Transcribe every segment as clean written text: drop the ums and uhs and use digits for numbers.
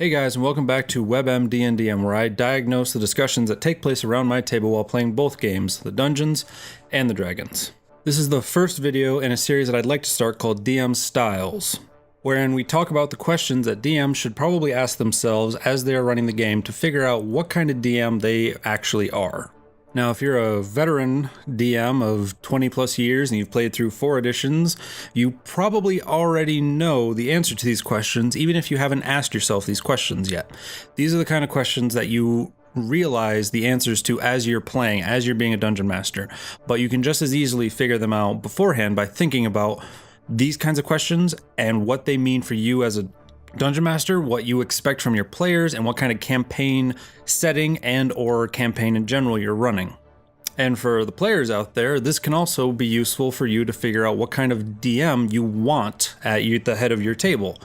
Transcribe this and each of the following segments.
Hey guys, and welcome back to WebM D&DM, where I diagnose the discussions that take place around my table while playing both games, the Dungeons and the Dragons. This is the first video in a series that I'd like to start called DM Styles, wherein we talk about the questions that DMs should probably ask themselves as they are running the game to figure out what kind of DM they actually are. Now, if you're a veteran DM of 20 plus years and you've played through 4 editions, you probably already know the answer to these questions, even if you haven't asked yourself these questions yet. These are the kind of questions that you realize the answers to as you're playing, as you're being a dungeon master, but you can just as easily figure them out beforehand by thinking about these kinds of questions and what they mean for you as a Dungeon Master, what you expect from your players, and what kind of campaign setting and or campaign in general you're running. And for the players out there, this can also be useful for you to figure out what kind of DM you want at the head of your table.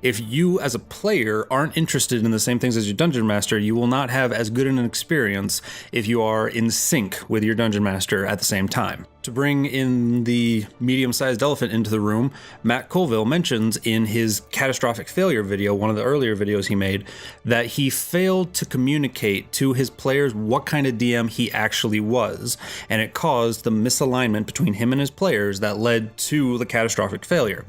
If you as a player aren't interested in the same things as your Dungeon Master, you will not have as good an experience if you are in sync with your Dungeon Master at the same time. To bring in the medium-sized elephant into the room, Matt Colville mentions in his catastrophic failure video, one of the earlier videos he made, that he failed to communicate to his players what kind of DM he actually was, and it caused the misalignment between him and his players that led to the catastrophic failure.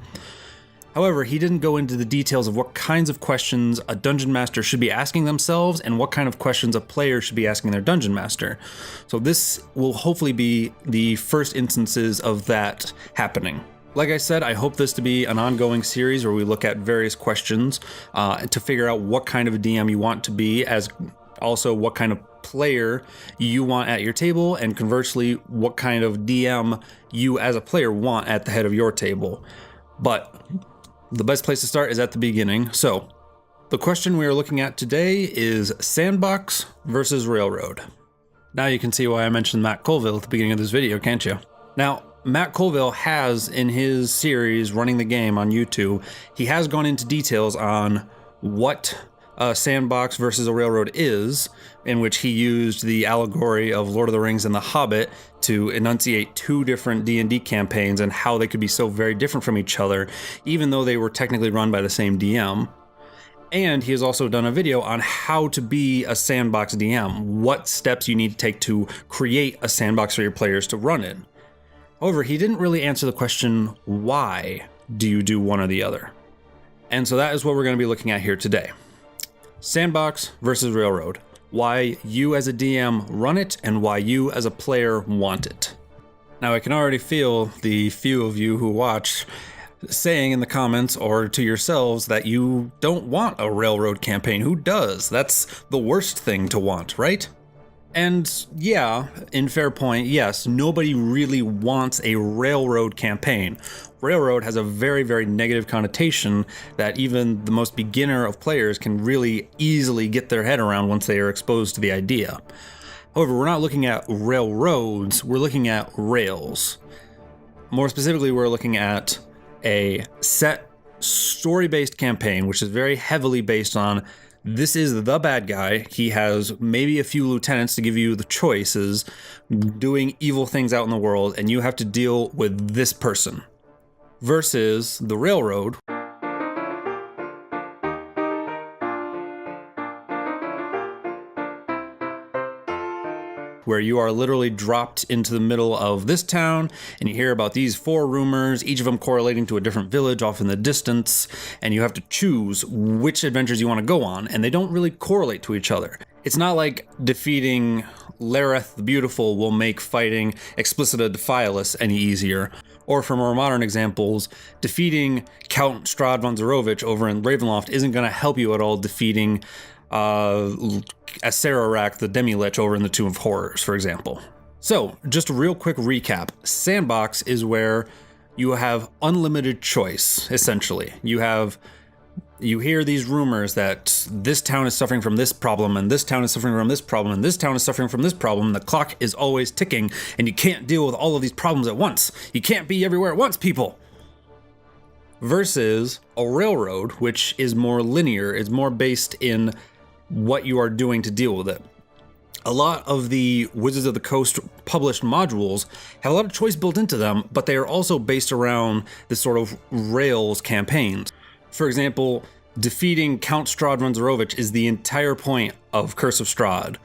However, he didn't go into the details of what kinds of questions a Dungeon Master should be asking themselves and what kind of questions a player should be asking their Dungeon Master. So this will hopefully be the first instances of that happening. Like I said, I hope this to be an ongoing series where we look at various questions to figure out what kind of a DM you want to be, as also what kind of player you want at your table, and conversely, what kind of DM you as a player want at the head of your table. But the best place to start is at the beginning. So, the question we are looking at today is Sandbox versus Railroad. Now you can see why I mentioned Matt Colville at the beginning of this video, can't you? Now, Matt Colville has, in his series Running the Game on YouTube, he has gone into details on what a Sandbox versus a Railroad is, in which he used the allegory of Lord of the Rings and The Hobbit to enunciate 2 different D&D campaigns and how they could be so very different from each other, even though they were technically run by the same DM. And he has also done a video on how to be a Sandbox DM, what steps you need to take to create a sandbox for your players to run in. However, he didn't really answer the question, why do you do one or the other? And so that is what we're going to be looking at here today. Sandbox versus Railroad. Why you as a DM run it and why you as a player want it. Now, I can already feel the few of you who watch saying in the comments or to yourselves that you don't want a Railroad campaign. Who does? That's the worst thing to want, right? And yeah, in fair point, yes, nobody really wants a Railroad campaign. Railroad has a very, very negative connotation that even the most beginner of players can really easily get their head around once they are exposed to the idea. However, we're not looking at railroads, we're looking at rails. More specifically, we're looking at a set story-based campaign, which is very heavily based on this is the bad guy. He has maybe a few lieutenants to give you the choices, doing evil things out in the world, and you have to deal with this person. Versus the Railroad, where you are literally dropped into the middle of this town and you hear about these 4 rumors, each of them correlating to a different village off in the distance, and you have to choose which adventures you want to go on, and they don't really correlate to each other. It's not like defeating Lareth the Beautiful will make fighting Explicita Defilis any easier, or for more modern examples, defeating Count Strahd von Zarovich over in Ravenloft isn't going to help you at all defeating Acererak the Demi-Lich over in the Tomb of Horrors, for example. So, just a real quick recap. Sandbox is where you have unlimited choice, essentially. You hear these rumors that this town is suffering from this problem, and this town is suffering from this problem, and this town is suffering from this problem. The clock is always ticking, and you can't deal with all of these problems at once. You can't be everywhere at once, people. Versus a railroad, which is more linear, is more based in what you are doing to deal with it. A lot of the Wizards of the Coast published modules have a lot of choice built into them, but they are also based around this sort of Rails campaigns. For example, defeating Count Strahd Runzarovich is the entire point of Curse of Strahd.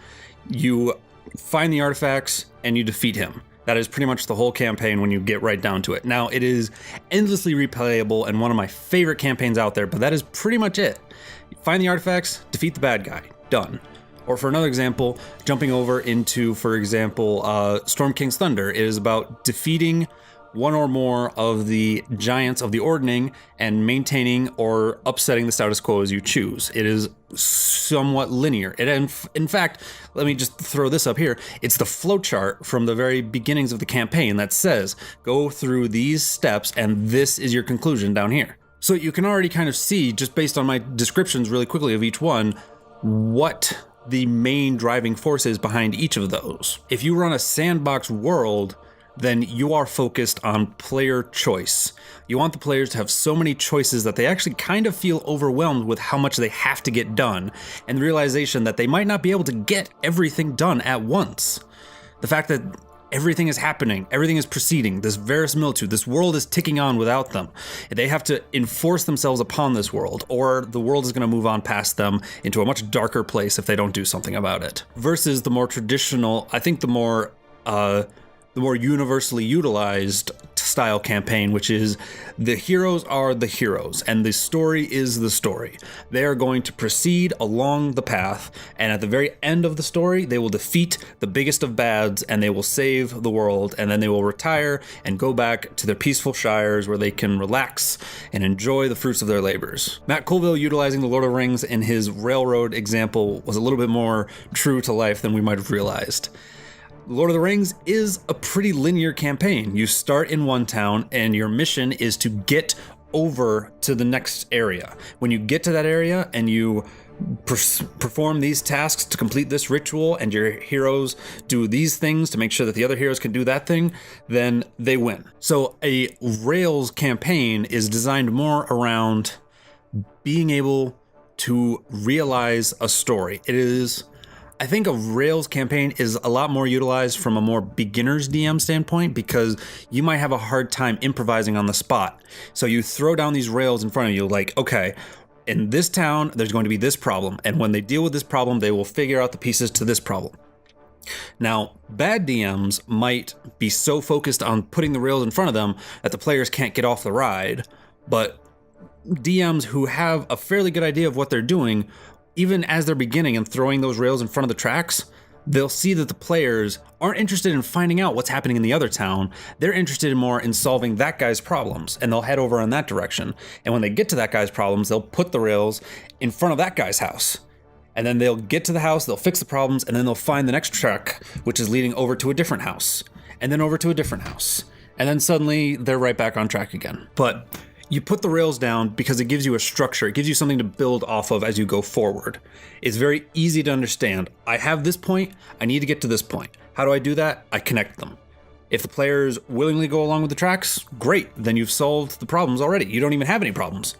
You find the artifacts and you defeat him. That is pretty much the whole campaign when you get right down to it. Now, it is endlessly replayable and one of my favorite campaigns out there, but that is pretty much it. You find the artifacts, defeat the bad guy, done. Or for another example, jumping over into, for example, Storm King's Thunder, it is about defeating one or more of the giants of the Ordning and maintaining or upsetting the status quo as you choose. It is somewhat linear. In fact, let me just throw this up here. It's the flowchart from the very beginnings of the campaign that says, go through these steps and this is your conclusion down here. So you can already kind of see, just based on my descriptions really quickly of each one, what the main driving force is behind each of those. If you run a sandbox world, then you are focused on player choice. You want the players to have so many choices that they actually kind of feel overwhelmed with how much they have to get done, and the realization that they might not be able to get everything done at once. The fact that everything is happening, everything is proceeding, this verisimilitude, this world is ticking on without them. They have to enforce themselves upon this world, or the world is going to move on past them into a much darker place if they don't do something about it. Versus the more traditional, I think the more universally utilized style campaign, which is the heroes are the heroes and the story is the story. They are going to proceed along the path, and at the very end of the story, they will defeat the biggest of bads and they will save the world, and then they will retire and go back to their peaceful shires where they can relax and enjoy the fruits of their labors. Matt Colville, utilizing the Lord of the Rings in his railroad example, was a little bit more true to life than we might have realized. Lord of the Rings is a pretty linear campaign. You start in one town and your mission is to get over to the next area. When you get to that area and you perform these tasks to complete this ritual and your heroes do these things to make sure that the other heroes can do that thing, then they win. So a Rails campaign is designed more around being able to realize a story. I think a Rails campaign is a lot more utilized from a more beginner's DM standpoint because you might have a hard time improvising on the spot. So you throw down these rails in front of you like, okay, in this town, there's going to be this problem. And when they deal with this problem, they will figure out the pieces to this problem. Now, bad DMs might be so focused on putting the rails in front of them that the players can't get off the ride. But DMs who have a fairly good idea of what they're doing, even as they're beginning and throwing those rails in front of the tracks, they'll see that the players aren't interested in finding out what's happening in the other town. They're interested more in solving that guy's problems, and they'll head over in that direction. And when they get to that guy's problems, they'll put the rails in front of that guy's house. And then they'll get to the house, they'll fix the problems, and then they'll find the next track, which is leading over to a different house, and then over to a different house. And then suddenly they're right back on track again. But you put the rails down because it gives you a structure. It gives you something to build off of as you go forward. It's very easy to understand. I have this point, I need to get to this point. How do I do that? I connect them. If the players willingly go along with the tracks, great, then you've solved the problems already. You don't even have any problems.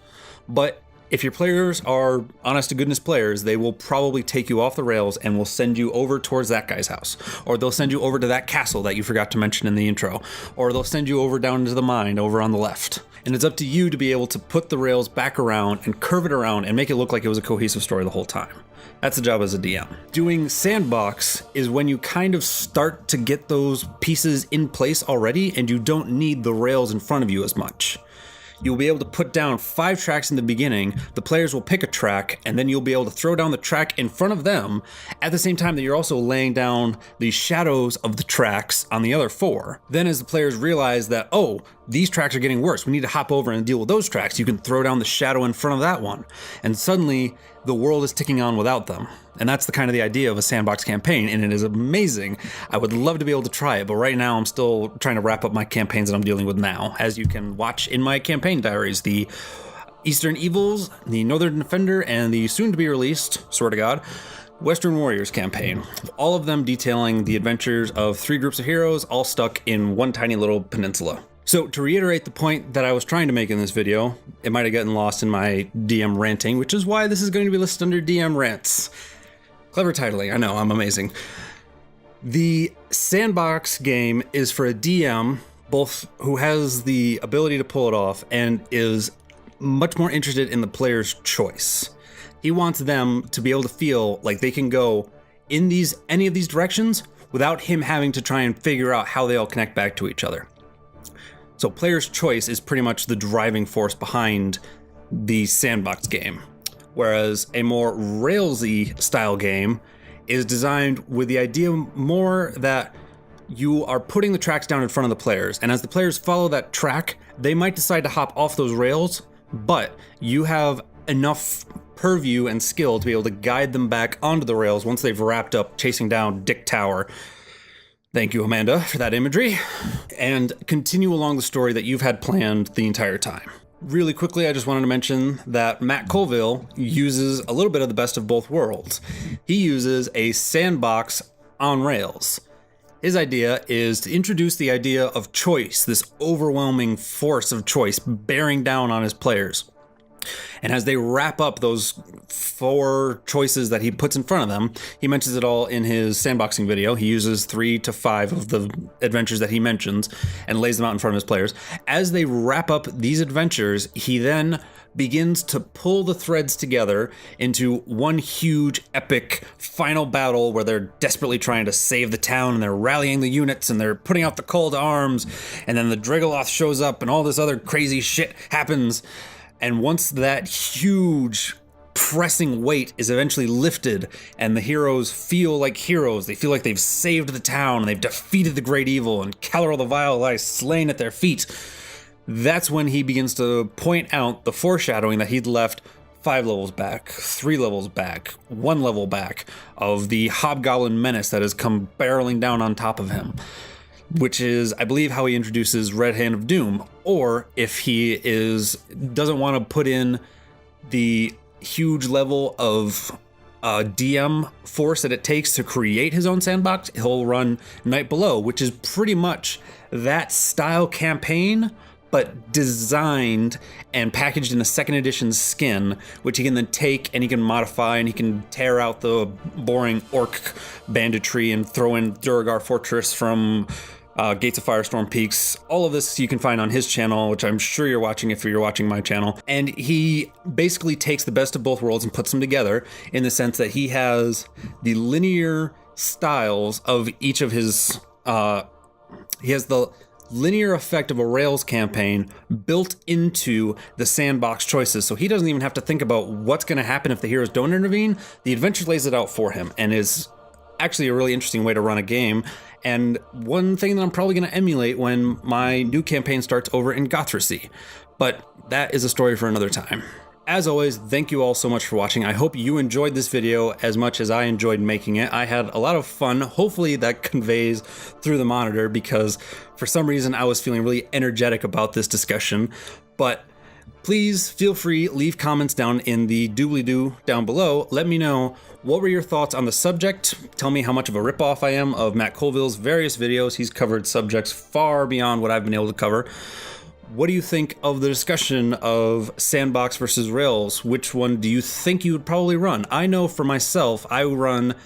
But if your players are honest to goodness players, they will probably take you off the rails and will send you over towards that guy's house. Or they'll send you over to that castle that you forgot to mention in the intro. Or they'll send you over down into the mine over on the left. And it's up to you to be able to put the rails back around and curve it around and make it look like it was a cohesive story the whole time. That's the job as a DM. Doing Sandbox is when you kind of start to get those pieces in place already and you don't need the rails in front of you as much. You'll be able to put down 5 tracks in the beginning, the players will pick a track, and then you'll be able to throw down the track in front of them at the same time that you're also laying down the shadows of the tracks on the other 4. Then as the players realize that, oh, these tracks are getting worse, we need to hop over and deal with those tracks, you can throw down the shadow in front of that one. And suddenly, the world is ticking on without them. And that's the kind of the idea of a Sandbox campaign, and it is amazing. I would love to be able to try it, but right now I'm still trying to wrap up my campaigns that I'm dealing with now. As you can watch in my campaign diaries, the Eastern Evils, the Northern Defender, and the soon-to-be-released, swear to God, Western Warriors campaign. All of them detailing the adventures of 3 groups of heroes, all stuck in one tiny little peninsula. So to reiterate the point that I was trying to make in this video, it might have gotten lost in my DM ranting, which is why this is going to be listed under DM rants. Clever titling, I know, I'm amazing. The Sandbox game is for a DM, both who has the ability to pull it off and is much more interested in the player's choice. He wants them to be able to feel like they can go in any of these directions without him having to try and figure out how they all connect back to each other. So player's choice is pretty much the driving force behind the Sandbox game, whereas a more Railsy style game is designed with the idea more that you are putting the tracks down in front of the players, and as the players follow that track, they might decide to hop off those rails, but you have enough purview and skill to be able to guide them back onto the rails once they've wrapped up chasing down Dick Tower. Thank you, Amanda, for that imagery. And continue along the story that you've had planned the entire time. Really quickly, I just wanted to mention that Matt Colville uses a little bit of the best of both worlds. He uses a sandbox on rails. His idea is to introduce the idea of choice, this overwhelming force of choice bearing down on his players. And as they wrap up those 4 choices that he puts in front of them, he mentions it all in his sandboxing video. He uses 3 to 5 of the adventures that he mentions and lays them out in front of his players. As they wrap up these adventures, he then begins to pull the threads together into one huge epic final battle where they're desperately trying to save the town, and they're rallying the units and they're putting out the call to arms, and then the Drigoloth shows up and all this other crazy shit happens. And once that huge pressing weight is eventually lifted and the heroes feel like heroes, they feel like they've saved the town and they've defeated the great evil and Calorel the Vile lies slain at their feet, that's when he begins to point out the foreshadowing that he'd left 5 levels back, 3 levels back, 1 level back of the hobgoblin menace that has come barreling down on top of him. Which is, I believe, how he introduces Red Hand of Doom, or if he doesn't want to put in the huge level of DM force that it takes to create his own sandbox, he'll run Night Below, which is pretty much that style campaign, but designed and packaged in a 2nd edition skin, which he can then take and he can modify, and he can tear out the boring orc banditry and throw in Duragar Fortress from Gates of Firestorm Peaks. All of this you can find on his channel, which I'm sure you're watching if you're watching my channel. And he basically takes the best of both worlds and puts them together in the sense that he has the linear styles of each of his... he has the linear effect of a Rails campaign built into the sandbox choices. So he doesn't even have to think about what's going to happen if the heroes don't intervene. The adventure lays it out for him and is actually a really interesting way to run a game. And one thing that I'm probably going to emulate when my new campaign starts over in Gothracy. But that is a story for another time. As always, thank you all so much for watching. I hope you enjoyed this video as much as I enjoyed making it. I had a lot of fun. Hopefully that conveys through the monitor, because for some reason I was feeling really energetic about this discussion. But please feel free, leave comments down in the doobly-doo down below. Let me know, what were your thoughts on the subject? Tell me how much of a ripoff I am of Matt Colville's various videos. He's covered subjects far beyond what I've been able to cover. What do you think of the discussion of Sandbox versus Rails? Which one do you think you would probably run? I know for myself, I run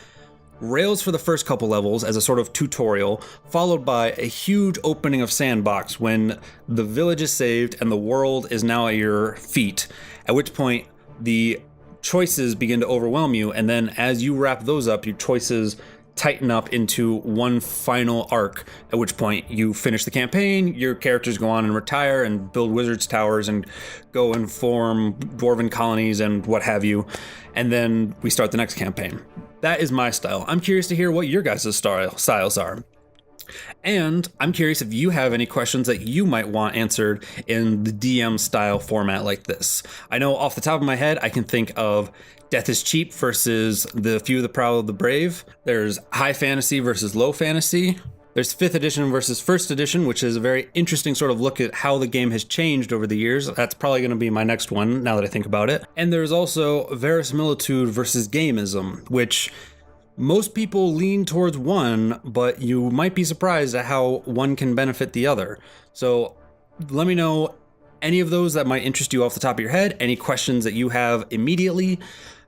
Rails for the first couple levels as a sort of tutorial, followed by a huge opening of Sandbox when the village is saved and the world is now at your feet, at which point the choices begin to overwhelm you, and then as you wrap those up, your choices tighten up into one final arc, at which point you finish the campaign, your characters go on and retire and build wizards towers and go and form dwarven colonies and what have you, and then we start the next campaign. That is my style. I'm curious to hear what your guys' styles are. And I'm curious if you have any questions that you might want answered in the DM style format like this. I know off the top of my head, I can think of Death is Cheap versus The Few, the Proud, the Brave. There's high fantasy versus low fantasy. There's 5th edition versus 1st edition, which is a very interesting sort of look at how the game has changed over the years. That's probably going to be my next one, now that I think about it. And there's also verisimilitude versus gameism, which most people lean towards one, but you might be surprised at how one can benefit the other. So let me know any of those that might interest you off the top of your head, any questions that you have immediately.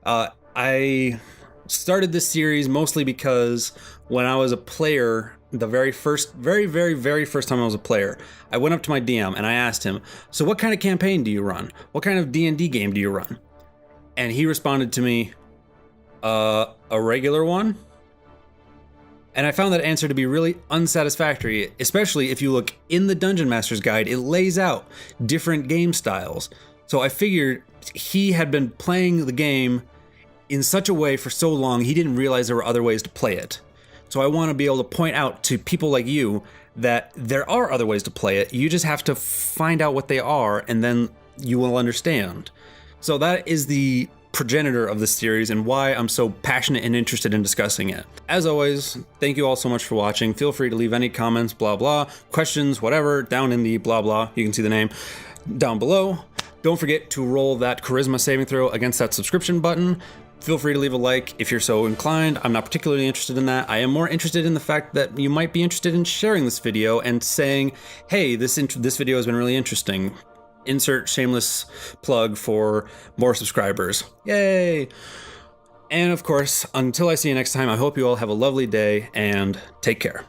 I started this series mostly because when I was a player the very first time I was a player, I went up to my DM and I asked him, so what kind of campaign do you run? What kind of D&D game do you run? And he responded to me, a regular one? And I found that answer to be really unsatisfactory, especially if you look in the Dungeon Master's Guide, it lays out different game styles. So I figured he had been playing the game in such a way for so long, he didn't realize there were other ways to play it. So I want to be able to point out to people like you that there are other ways to play it. You just have to find out what they are, and then you will understand. So that is the progenitor of this series and why I'm so passionate and interested in discussing it. As always, thank you all so much for watching. Feel free to leave any comments, blah blah, questions, whatever, down in the blah blah, you can see the name down below. Don't forget to roll that charisma saving throw against that subscription button. Feel free to leave a like if you're so inclined. I'm not particularly interested in that. I am more interested in the fact that you might be interested in sharing this video and saying, hey, this video has been really interesting. Insert shameless plug for more subscribers. Yay! And of course, until I see you next time, I hope you all have a lovely day and take care.